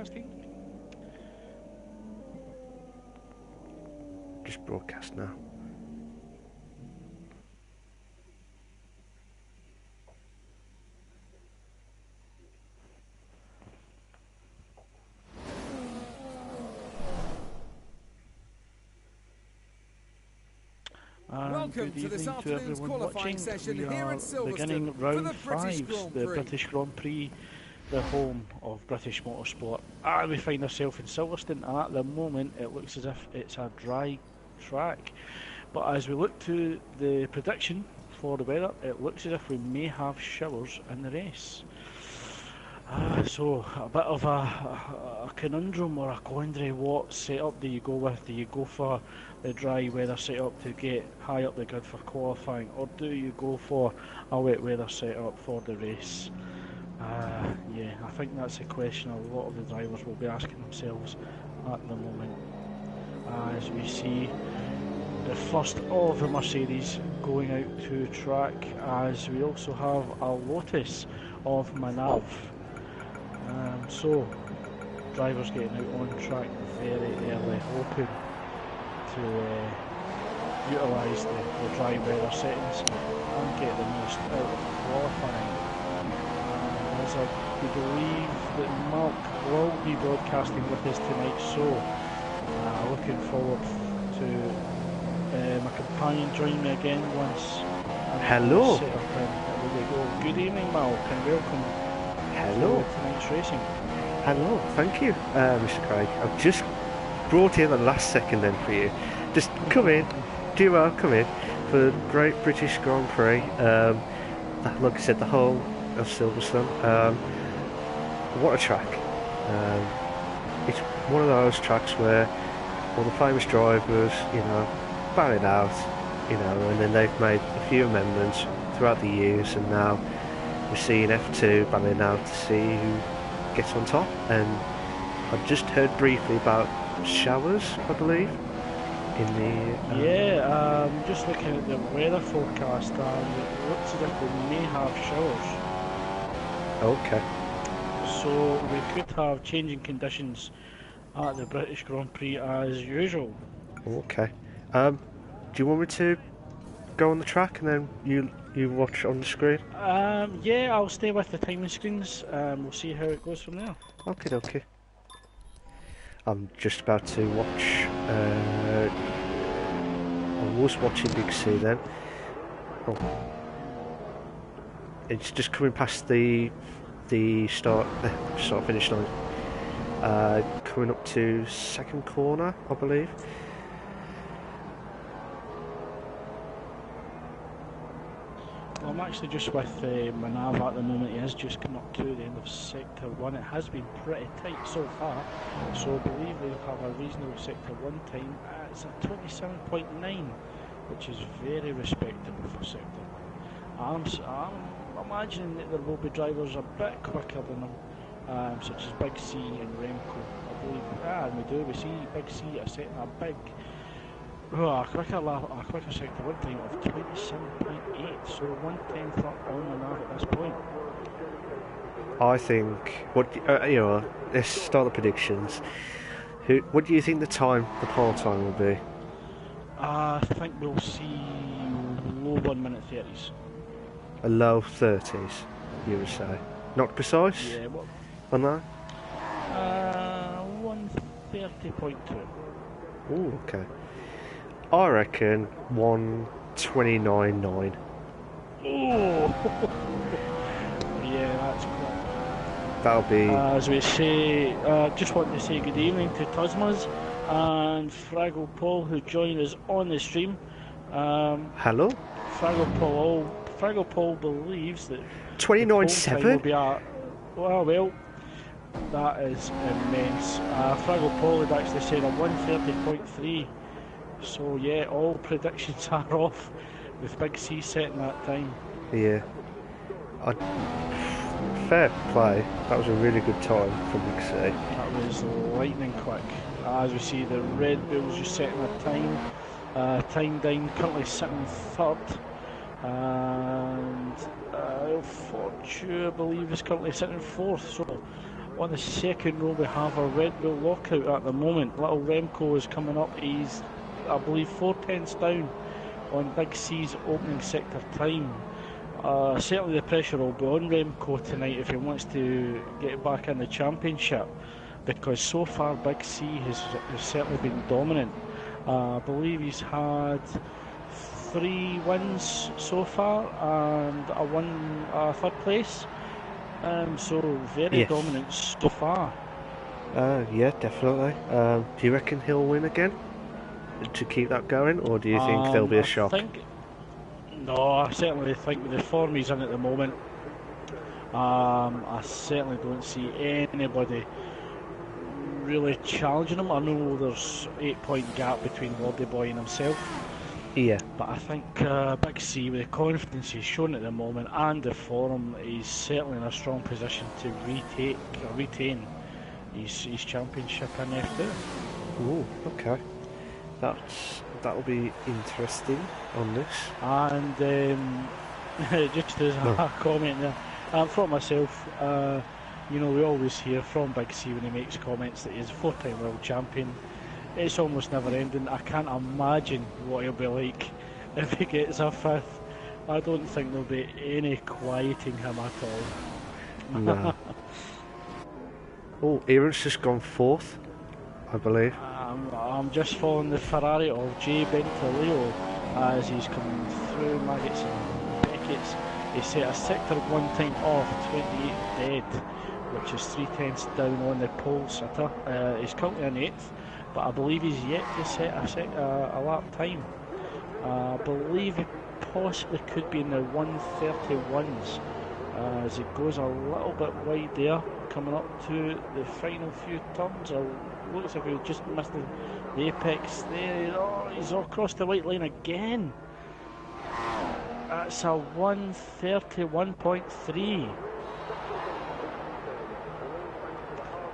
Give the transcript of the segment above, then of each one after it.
broadcasting. Just broadcast now. Welcome to this afternoon's qualifying session here at Silverstone beginning for round the British 5, Grand the Prix. British Grand Prix, the home of British motorsport. And we find ourselves in Silverstone, and at the moment it looks as if it's a dry track. But as we look to the prediction for the weather, it looks as if we may have showers in the race. So a bit of a conundrum or a quandary. What setup do you go with? Do you go for the dry weather setup to get high up the grid for qualifying, or do you go for a wet weather setup for the race? Yeah, I think that's a question a lot of the drivers will be asking themselves at the moment. As we see the first of the Mercedes going out to track, as we also have a Lotus of Manav. So drivers getting out on track very early, hoping to utilise the dry weather settings and get the most out of qualifying. As we believe that Mark will be broadcasting with us tonight, so looking forward to my companion joining me again once. Hello. Set up and there we go. Good evening, Malk, and welcome. Hello. To tonight's racing. Hello, thank you, Mr. Craig. I've just brought in the last second then for you. Just come in, do well, come in for the Great British Grand Prix. Like I said, the whole of Silverstone. What a track. It's one of those tracks where all the famous drivers, batted out, and then they've made a few amendments throughout the years, and now we're seeing F2 battling out to see who gets on top. And I just heard briefly about showers, I believe, in the... just looking at the weather forecast, and it looks as if we may have showers. Okay. So we could have changing conditions at the British Grand Prix as usual. Okay. Do you want me to go on the track and then you watch on the screen? Yeah, I'll stay with the timing screens. We'll see how it goes from there. Okay. I'm just about to watch. I was watching Big C then. Oh. It's just coming past the start finish line. Coming up to second corner, I believe. Well, I'm actually just with Manav at the moment. He has just come up to the end of Sector 1. It has been pretty tight so far, so I believe they'll have a reasonable Sector 1 time. It's a 27.9, which is very respectable for Sector 1. I'm imagining that there will be drivers a bit quicker than them, such as Big C and Remco. I believe, we see Big C setting a big... a quicker sector 1 time of 27.8, so 1/10 up on the nav at this point. I think let's start the predictions. What do you think the pole time will be? I think we'll see low 1 minute 30s. A low 30s, you would say. Not precise? Yeah, what? On that? 1:30.2. Ooh, okay. I reckon 1:29.9. Oh! Yeah, that's quick. That'll be... As we say, just want to say good evening to Tuzmas and Fraggle Paul, who joined us on the stream. Hello? Fraggle Paul believes that 29.7 will be at... Well, that is immense. Fraggle Paul had actually said a 1:30.3. So yeah, all predictions are off with Big C setting that time. Yeah. Fair play. That was a really good time for Big C. That was lightning quick. As we see, the Red Bulls just setting a time down, currently sitting third. And Fortune, I believe, is currently sitting fourth. So On the second row we have a Red Bull lockout at the moment. Little Remco is coming up. He's, I believe, 4 tenths down on Big C's opening sector time. Certainly the pressure will be on Remco tonight if he wants to get back in the championship, because so far Big C has certainly been dominant. I believe he's had 3 wins so far and a third place. So very dominant so far. Yeah, definitely. Do you reckon he'll win again to keep that going, or do you think there'll be a shock? No, I certainly think with the form he's in at the moment, I certainly don't see anybody really challenging him. I know there's 8-point gap between Lordy Boy and himself. Yeah. But I think Big C, with the confidence he's shown at the moment and the form, he's certainly in a strong position to retain his championship in F2. Oh, okay. That'll be interesting on this. And just as a comment there, from myself, you know, we always hear from Big C when he makes comments that he's a 4-time world champion. It's almost never ending. I can't imagine what he'll be like if he gets a 5th. I don't think there'll be any quieting him at all. No. Oh, Aaron's just gone 4th, I believe. I'm just following the Ferrari of Jay Bentaleo as he's coming through Maggots and Beckett's. He set a sector 1 time off, 28 dead, which is 3 tenths down on the pole sitter. He's currently in 8th, but I believe he's yet to set a lap time. I believe he possibly could be in the 131s as it goes a little bit wide there, coming up to the final few turns. It looks like he just missed the apex there. Oh, he's all across the white line again. That's a 131.3.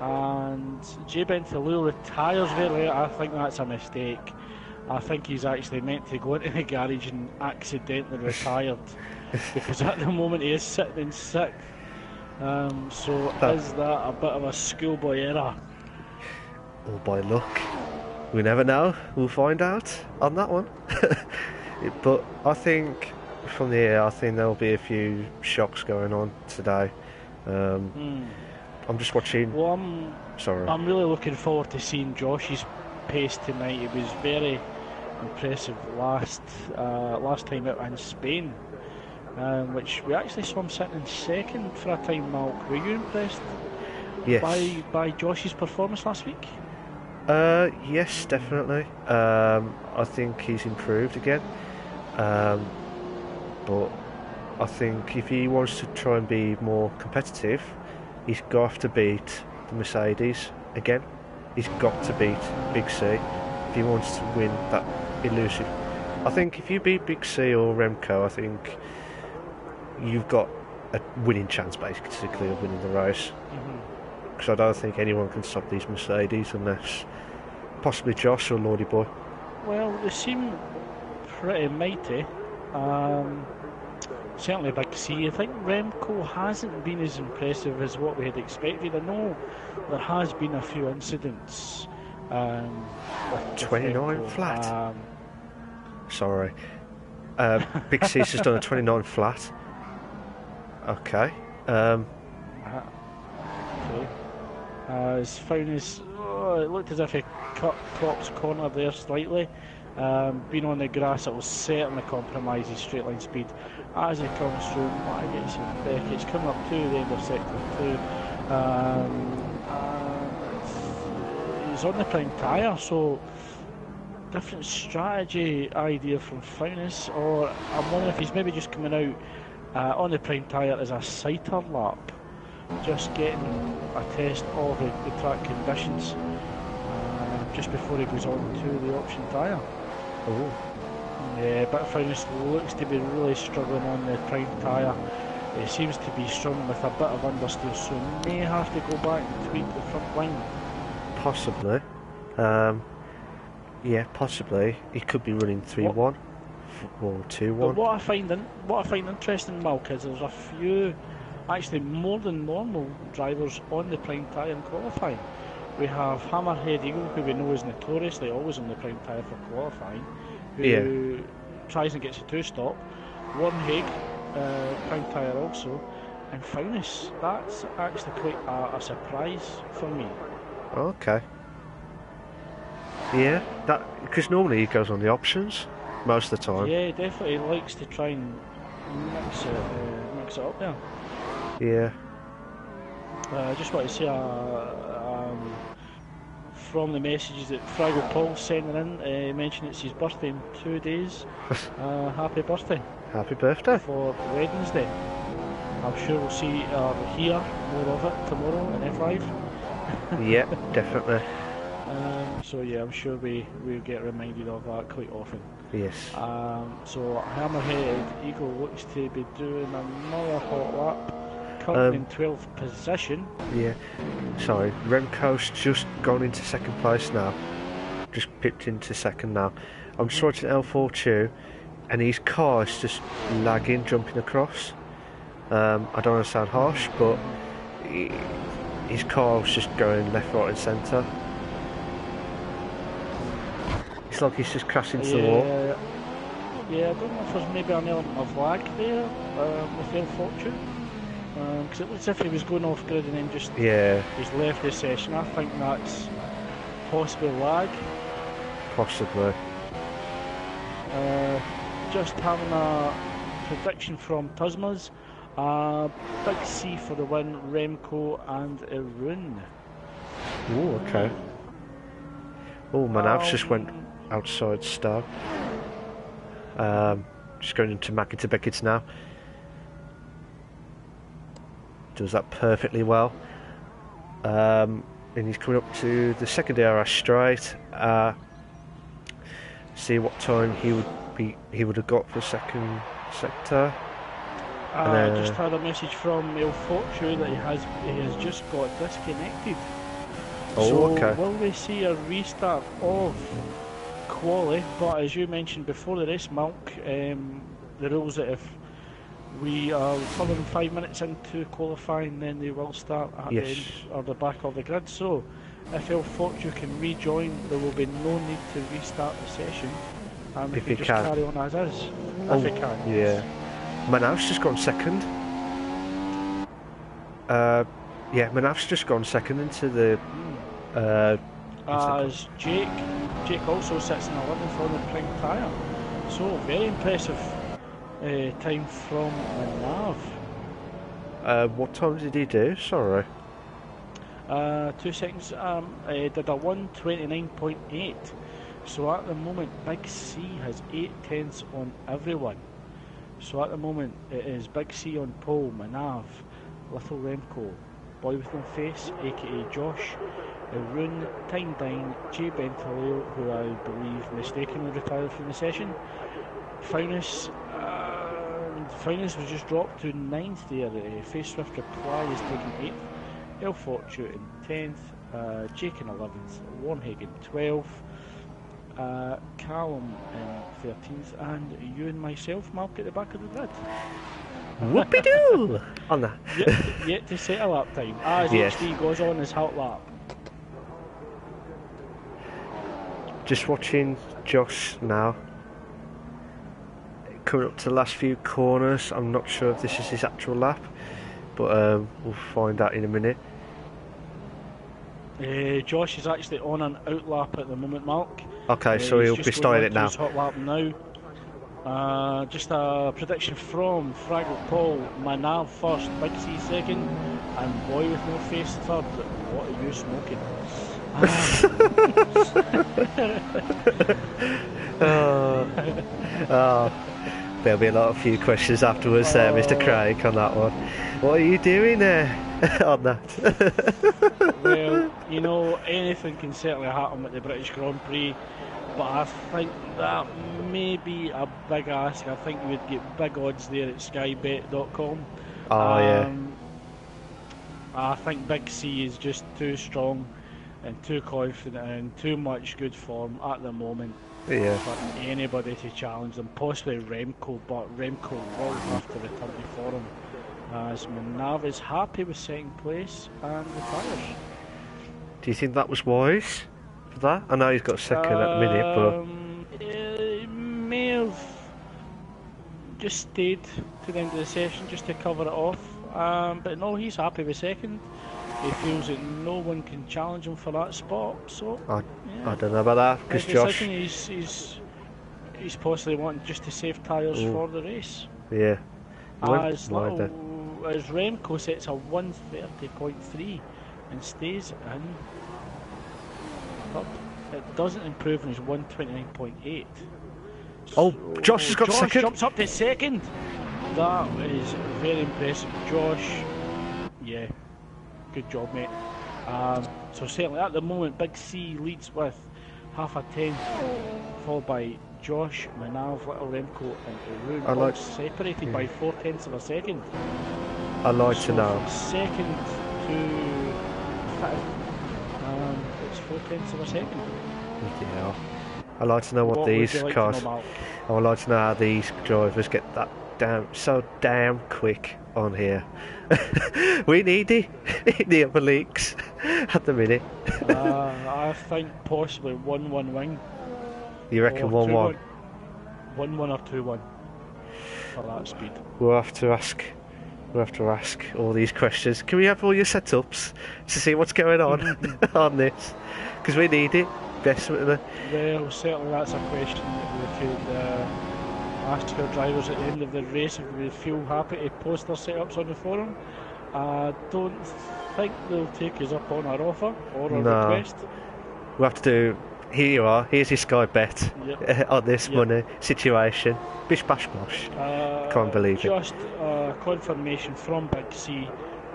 And Jay Bentaleo retires very late. I think that's a mistake. I think he's actually meant to go into the garage and accidentally retired, because at the moment he is sitting in 6th. So is that a bit of a schoolboy error? Or by luck? We never know. We'll find out on that one. But I think from the air, I think there'll be a few shocks going on today. I'm just watching. Well, Sorry. I'm really looking forward to seeing Josh's pace tonight. It was very impressive last time out in Spain, which we actually saw him sitting in 2nd for a time. Malk, were you impressed by Josh's performance last week? Yes, definitely. I think he's improved again. But I think if he wants to try and be more competitive, he's got to beat the Mercedes again. He's got to beat Big C if he wants to win that elusive. I think if you beat Big C or Remco, I think you've got a winning chance basically of winning the race. Because I don't think anyone can stop these Mercedes unless possibly Josh or Lordy Boy. Well, they seem pretty mighty. Certainly Big C. I think Remco hasn't been as impressive as what we had expected. I know there has been a few incidents. 29 Remco. flat. Sorry. Big C's just done a 29 flat. Okay. He's found his. Oh, it looked as if he cut Klopp's corner there slightly. Being on the grass, it will certainly compromise his straight line speed as he comes through Maggots and Beckett's, coming up to the end of sector 2. He's on the prime tyre, so different strategy idea from Faunis, or I'm wondering if he's maybe just coming out on the prime tyre as a sighter lap, just getting a test of the track conditions just before he goes on to the option tyre. Oh. Yeah, but Faunis looks to be really struggling on the prime tyre. He seems to be struggling with a bit of understeer, so he may have to go back and tweak the front line. Possibly. Yeah, possibly. He could be running 3-1 or 2-1. But what I find interesting, Malk, is there's a few actually more than normal drivers on the prime tyre in qualifying. We have Hammerhead Eagle, who we know is notoriously always on the prime tyre for qualifying, who tries and gets a two-stop. Warnhaig, prime tyre also, and Finus. That's actually quite a surprise for me. Okay. Yeah, that because normally he goes on the options most of the time. Yeah, he definitely likes to try and mix it up there. Yeah. I just want to say from the messages that Fraggle Paul's sending in, mentioned it's his birthday in 2 days. Happy birthday. Happy birthday. For Wednesday. I'm sure we'll see hear more of it tomorrow in F5. Yeah, definitely. So yeah, I'm sure we'll get reminded of that quite often. Yes. So Hammerhead Eagle looks to be doing another hot lap. Currently in 12th position. Yeah. Sorry, Remco's just gone into second place now. Just pipped into second now. I'm just watching L42 and his car is just lagging, jumping across. I don't want to sound harsh, but his car was just going left, right and centre. It's like he's just crashing into the wall. Yeah, I don't know if there's maybe an element of lag there with L42. Because it looks as if he was going off grid and then just he's left the session. I think that's possibly lag. Possibly. Just having a prediction from Tusmas. Big C for the win, Remco and Arun. Oh, okay. Oh, Manav's just went outside Stowe. Just going into Mackie Beckett's now. Does that perfectly well. And he's coming up to the second DRS straight. See what time he would have got for second sector. I just had a message from El Fortune that he has just got disconnected. Oh, so okay. Will we see a restart of quali? But as you mentioned before the race, Malk, the rules that if we are further than 5 minutes into qualifying, then they will start at the end or the back of the grid. So if El Fortune can rejoin, there will be no need to restart the session. If he just carry on as is. If he can. Yeah. Manav's just gone second. Manav's just gone second into the. As Jake also sits in 11th on the prime tyre. So very impressive time from Manav. What time did he do? Sorry. 2 seconds. Did a 1:29.8. So at the moment, Big C has 8/10 on everyone. So at the moment, it is Big C on pole, Manav, Little Remco, Boy with No Face, aka Josh, Arun, Time Dine, Jay Bentaleo, who I believe mistakenly retired from the session. Finus was just dropped to 9th there. Face Swift Reply is taking 8th. El Fortune in 10th. Jake in 11th. Warnhagen 12th. Callum in 13th. And you and myself, Mark, at the back of the grid. Whoopie-doo! On that. Yet to set a lap time as HD goes on his hot lap. Just watching Josh now. Coming up to the last few corners. I'm not sure if this is his actual lap, but we'll find out in a minute. Josh is actually on an out lap at the moment, Mark. Okay, so he'll be starting it now. His hot lap now. Just a prediction from Fraggle Paul. Manav first, Big C second, and Boy with No Face third. What are you smoking? There'll be a few questions afterwards there, Mr. Craig, on that one. What are you doing there on that? Well, you know, anything can certainly happen at the British Grand Prix, but I think that may be a big ask. I think you would get big odds there at skybet.com. I think Big C is just too strong and too confident and too much good form at the moment for anybody to challenge them. Possibly Remco, but Remco will have to return to form as Manav is happy with second place and retires. Do you think that was wise for that? I know he's got second at the minute, but He may have just stayed to the end of the session just to cover it off. But no, he's happy with second. He feels that no one can challenge him for that spot. So I don't know about that because Josh. He's possibly wanting just to save tyres for the race. Yeah. As Remco sets a 130.3 and stays in third. It doesn't improve on his 129.8. Oh, Josh has got Josh second. Jumps up to second. That is very impressive, Josh. Yeah, good job, mate. So certainly at the moment, Big C leads with half a 10, followed by Josh, Manav, Little Remco, and Arun, separated by 4/10 of a second. I'd like to know. From second to fifth, it's 4/10 of a second. Yeah. I'd like to know what these cars. I would like to know how these drivers get that so damn quick on here. We need the upper leagues at the minute. I think possibly 1-1 wing. You reckon 1-1? 1-1 or 2-1 for that speed. We'll have to ask all these questions. Can we have all your setups to see what's going on on this? Because we need it desperately. Well, certainly that's a question that we could ask our drivers at the end of the race if they feel happy to post their setups on the forum. I don't think they'll take us up on our offer or our request. We'll have to do. Here you are. Here's your Sky bet on this money situation. Bish bash bosh. Can't believe it. Just confirmation from Big C.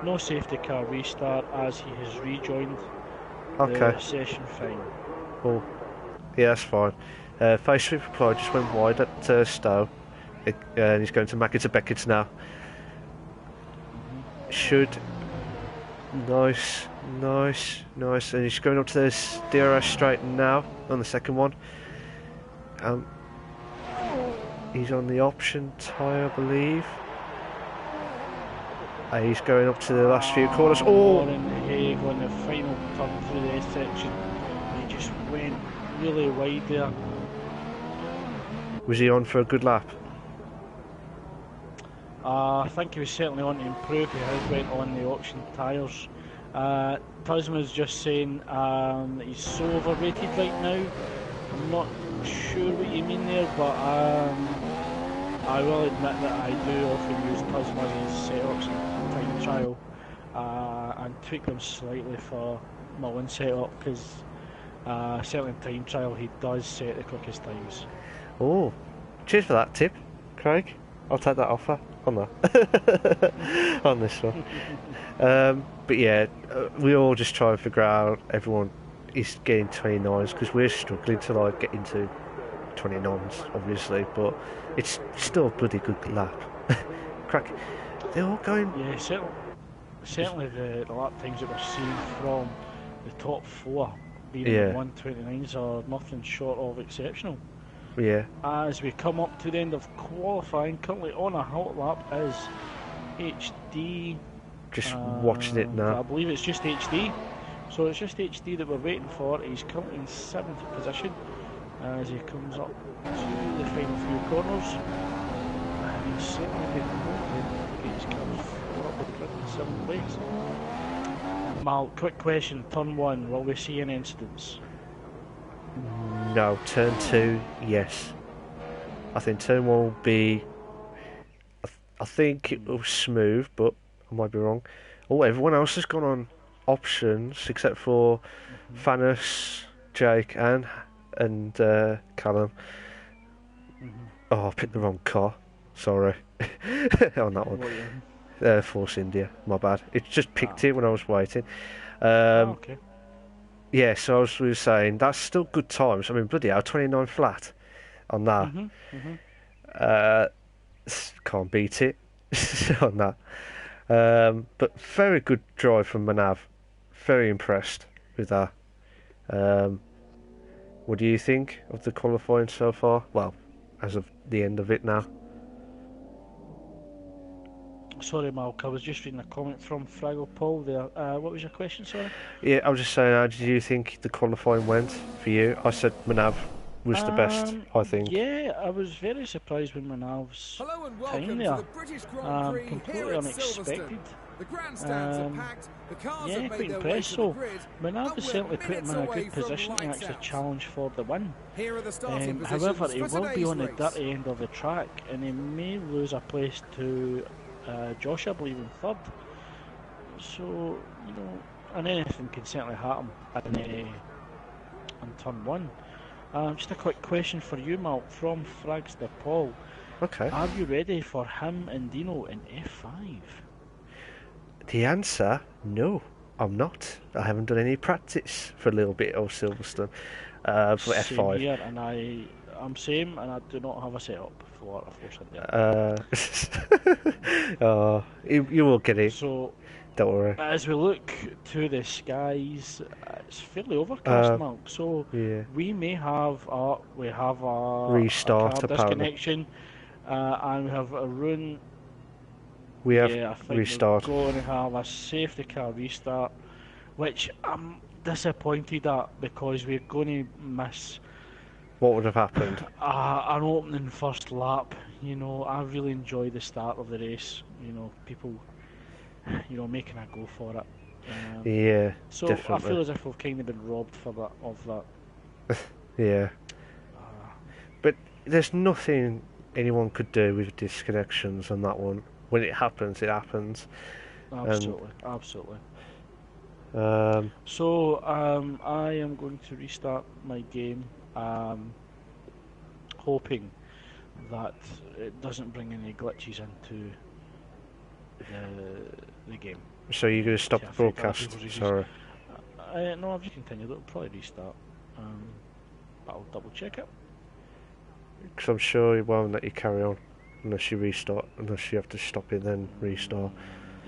No safety car restart as he has rejoined the session fine. Oh, yeah, that's fine. Face sweep reply just went wide at Stowe. And he's going to Mackett Beckett's now. Should. Nice. And he's going up to the DRS straight now on the second one. He's on the option tyre, I believe. He's going up to the last few corners. On the final turn through the S section, he just went really wide there. Was he on for a good lap? I think he was certainly on to improve. He has went on the auction tyres. Tasma's just saying that he's so overrated right now. I'm not sure what you mean there, but I will admit that I do often use Tasma's setups in time trial and tweak them slightly for my own setup because certainly in time trial he does set the quickest times. Oh, cheers for that tip, Craig. I'll take that offer on that on this one. But yeah, we all just try and figure out everyone is getting 29s because we're struggling to like get into 29s, obviously. But it's still a bloody good lap. Crack, they're all going. Yeah, certainly the lap times that we're seeing from the top four being in the 129s are nothing short of exceptional. Yeah. As we come up to the end of qualifying, currently on a hot lap is HD. Just watching it now. I believe it's just HD. So it's just HD that we're waiting for. He's currently in 7th position as he comes up to the final few corners. And he's certainly been moving. He's come up with 7th place. Mal, quick question. Turn 1, will we see any incidents? No, turn 2, yes. I think turn 1 will be. I think it will smooth, but I might be wrong. Oh, everyone else has gone on options except for Thanos, Jake, and Callum. Oh, I picked the wrong car. Sorry on that one. Force India. My bad. It just picked it when I was waiting. Okay. Yeah, so as we were saying, that's still good times. I mean, bloody hell, 29 flat on that. Can't beat it on that. But very good drive from Manav. Very impressed with that. What do you think of the qualifying so far? Well, as of the end of it now. Sorry, Malk, I was just reading a comment from Fraggle Paul there. What was your question, sorry? Yeah, I was just saying, how did you think the qualifying went for you? I said Manav was the best, I think. Yeah, I was very surprised with Manav's time there. Completely unexpected. Um, yeah, quite impressed. So, Manav has certainly put him in a good position to actually challenge for the win. However, he will be on the dirty end of the track, and he may lose a place to Josh, I believe, in third. So, and anything can certainly happen in turn one. Just a quick question for you, Mal, from Fragster Paul. Okay. Are you ready for him and Dino in F5? The answer, no, I'm not. I haven't done any practice for a little bit of Silverstone for Same F5. here, and I'm same, and I do not have a setup for a Force India. You will get it. So, don't worry. as we look to the skies, it's fairly overcast, Mark. So yeah. we may have a restart a car disconnection, and we have a run. We have I think restart. we're going to have a safety car restart, which I'm disappointed at because we're going to miss. What would have happened? An opening first lap. I really enjoy the start of the race. People, making a go for it. Yeah. So definitely. I feel as if we've kind of been robbed of that. Yeah. But there's nothing anyone could do with disconnections on that one. When it happens, it happens. Absolutely. So I am going to restart my game, hoping that it doesn't bring any glitches into the game. So you're going to stop the broadcast? Sorry. No, I've just continued. It'll probably restart. But I'll double check it. Because I'm sure it won't let you carry on unless you restart, unless you have to stop it then restart.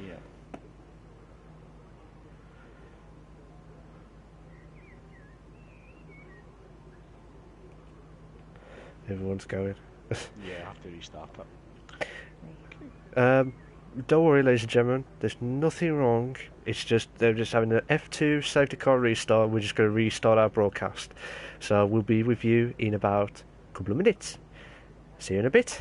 Yeah. Everyone's going. Yeah, I have to restart it. Okay. Don't worry, ladies and gentlemen. There's nothing wrong. It's just they're just having an F2 safety car restart. We're just going to restart our broadcast. So we'll be with you in about a couple of minutes. See you in a bit.